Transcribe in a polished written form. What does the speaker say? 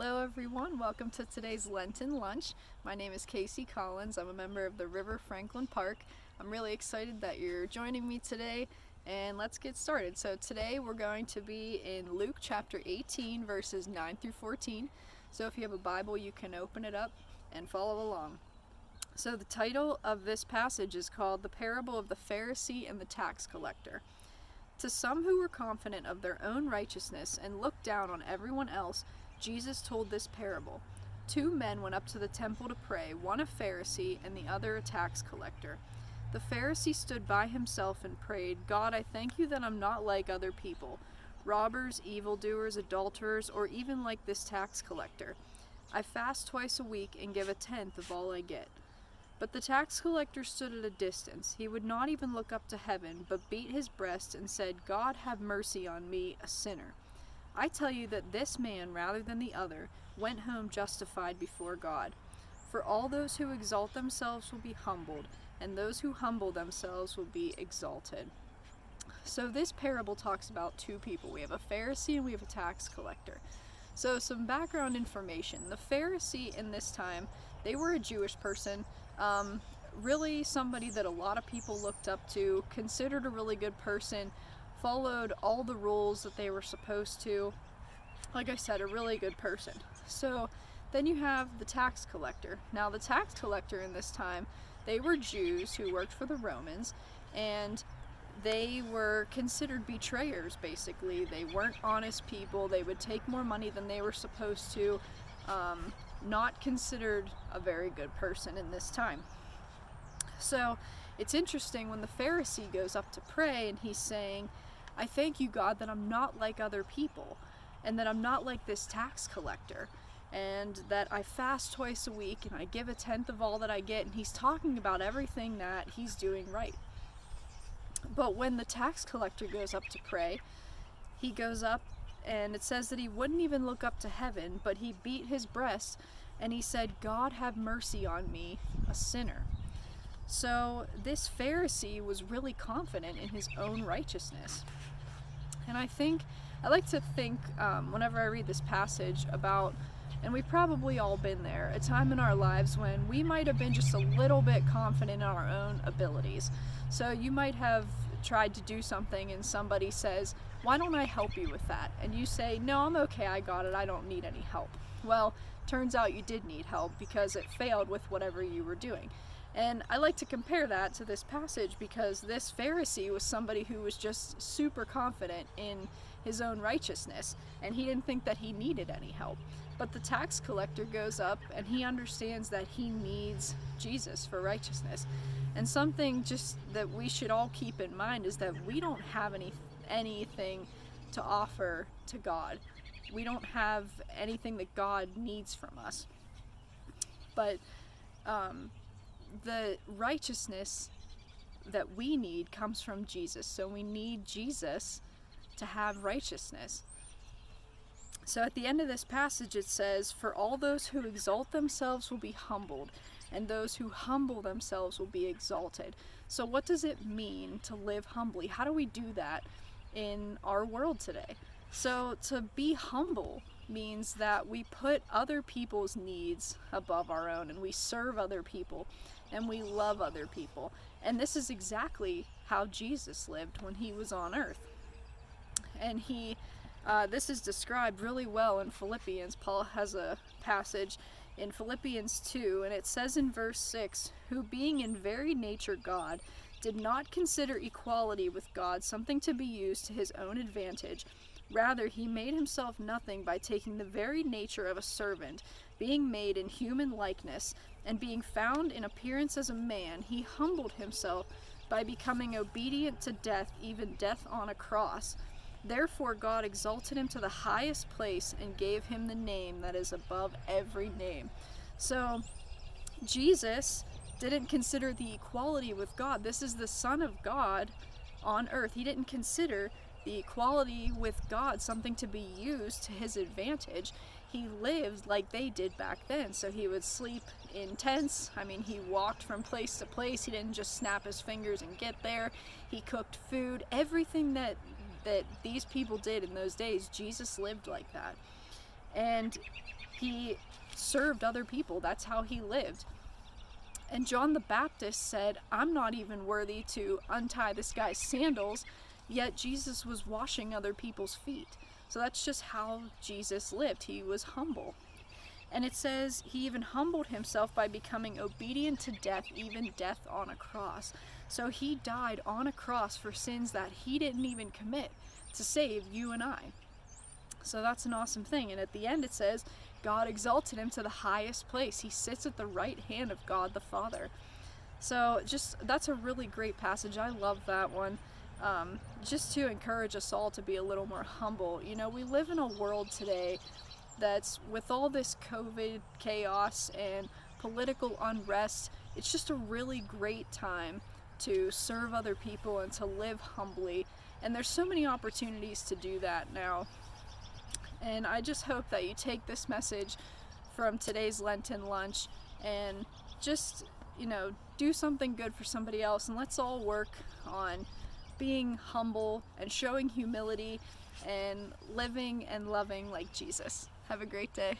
Hello everyone, welcome to today's Lenten Lunch. My name is Casey Collins. I'm a member of the River Franklin Park. I'm really excited that you're joining me today, and let's get started. So today we're going to be in Luke chapter 18 verses 9 through 14. So if you have a Bible, you can open it up and follow along. So the title of this passage is called The Parable of the Pharisee and the Tax Collector. To some who were confident of their own righteousness and looked down on everyone else, Jesus told this parable. Two men went up to the temple to pray, one a Pharisee and the other a tax collector. The Pharisee stood by himself and prayed, God, I thank you that I'm not like other people, robbers, evildoers, adulterers, or even like this tax collector. I fast twice a week and give a tenth of all I get. But the tax collector stood at a distance. He would not even look up to heaven, but beat his breast and said, God, have mercy on me, a sinner. I tell you that this man, rather than the other, went home justified before God. For all those who exalt themselves will be humbled, and those who humble themselves will be exalted. So this parable talks about two people. We have a Pharisee and we have a tax collector. So some background information. The Pharisee in this time, they were a Jewish person, really somebody that a lot of people looked up to, considered a really good person, followed all the rules that they were supposed to. Like I said, a really good person. So then you have the tax collector. Now the tax collector in this time, they were Jews who worked for the Romans, and they were considered betrayers basically. They weren't honest people. They would take more money than they were supposed to. Not considered a very good person in this time. So it's interesting when the Pharisee goes up to pray and he's saying, I thank you, God, that I'm not like other people, and that I'm not like this tax collector, and that I fast twice a week and I give a tenth of all that I get. And he's talking about everything that he's doing right. But when the tax collector goes up to pray, he goes up and it says that he wouldn't even look up to heaven, but he beat his breast and he said, God, have mercy on me, a sinner. So this Pharisee was really confident in his own righteousness. And I like to think whenever I read this passage about, and we've probably all been there, a time in our lives when we might have been just a little bit confident in our own abilities. So you might have tried to do something and somebody says, why don't I help you with that? And you say, no, I'm okay, I got it, I don't need any help. Well, turns out you did need help because it failed with whatever you were doing. And I like to compare that to this passage because this Pharisee was somebody who was just super confident in his own righteousness, and he didn't think that he needed any help. But the tax collector goes up and he understands that he needs Jesus for righteousness. And something just that we should all keep in mind is that we don't have anything to offer to God. We don't have anything that God needs from us. But the righteousness that we need comes from Jesus. So we need Jesus to have righteousness. So at the end of this passage it says, for all those who exalt themselves will be humbled, and those who humble themselves will be exalted. So what does it mean to live humbly? How do we do that in our world today? So to be humble means that we put other people's needs above our own, and we serve other people, and we love other people. And this is exactly how Jesus lived when he was on earth. And this is described really well in Philippians. Paul has a passage in Philippians 2, and it says in verse 6, who being in very nature God, did not consider equality with God something to be used to his own advantage. Rather, he made himself nothing by taking the very nature of a servant, being made in human likeness, and being found in appearance as a man, he humbled himself by becoming obedient to death, even death on a cross. Therefore God exalted him to the highest place and gave him the name that is above every name. So Jesus didn't consider the equality with God. This is the Son of God on earth. He didn't consider the equality with God something to be used to his advantage. He lived like they did back then. So he would sleep in tents. He walked from place to place. He didn't just snap his fingers and get there. He cooked food. Everything that these people did in those days, Jesus lived like that. And He served other people. That's how he lived. And John the Baptist said, I'm not even worthy to untie this guy's sandals, yet Jesus was washing other people's feet. So that's just how Jesus lived. He was humble. And it says he even humbled himself by becoming obedient to death, even death on a cross. So he died on a cross for sins that he didn't even commit to save you and I. So that's an awesome thing. And at the end it says, God exalted him to the highest place. He sits at the right hand of God the Father. So that's a really great passage. I love that one. Just to encourage us all to be a little more humble. You know, we live in a world today that's, with all this COVID chaos and political unrest, it's just a really great time to serve other people and to live humbly. And there's so many opportunities to do that now. And I just hope that you take this message from today's Lenten lunch and just, do something good for somebody else. And let's all work on being humble and showing humility and living and loving like Jesus. Have a great day.